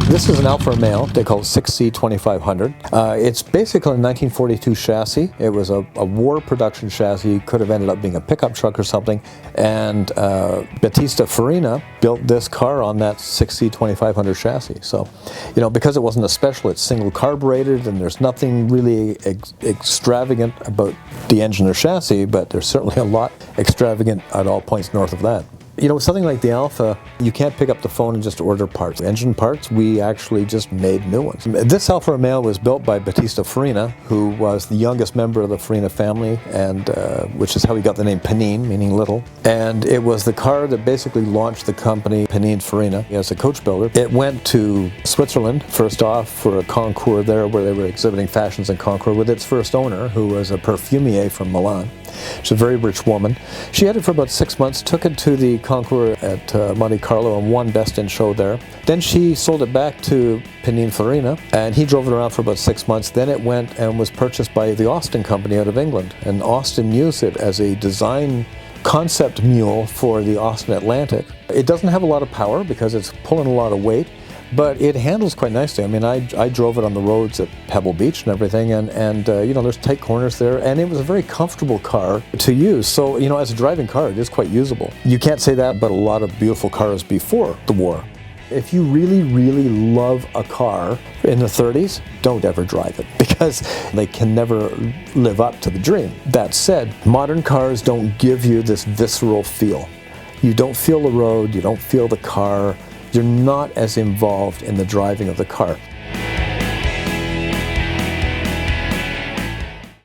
This is an Alfa Romeo. They call it 6C2500. It's basically a 1942 chassis. It was a war production chassis. Could have ended up being a pickup truck or something. And Battista Farina built this car on that 6C2500 chassis. So, you know, because it wasn't a special, it's single carbureted, and there's nothing really extravagant about the engine or chassis, but there's certainly a lot extravagant at all points north of that. You know, something like the Alfa, you can't pick up the phone and just order parts. Engine parts, we actually just made new ones. This Alfa Romeo was built by Battista Farina, who was the youngest member of the Farina family, and which is how he got the name Panine, meaning little. And it was the car that basically launched the company Farina as a coach builder. It went to Switzerland, first off, for a concours there where they were exhibiting fashions in concours with its first owner, who was a perfumier from Milan. She's a very rich woman. She had it for about 6 months, took it to the concours at Monte Carlo and won Best in Show there. Then she sold it back to Farina, and he drove it around for about 6 months. Then it went and was purchased by the Austin company out of England, and Austin used it as a design concept mule for the Austin Atlantic. It doesn't have a lot of power because it's pulling a lot of weight, but it handles quite nicely. I mean, I drove it on the roads at Pebble Beach and everything, and you know, there's tight corners there, and it was a very comfortable car to use. So, you know, as a driving car, it is quite usable. You can't say that about a lot of beautiful cars before the war. If you really, really love a car in the 30s, don't ever drive it, because they can never live up to the dream. That said, modern cars don't give you this visceral feel. You don't feel the road, you don't feel the car. You're not as involved in the driving of the car.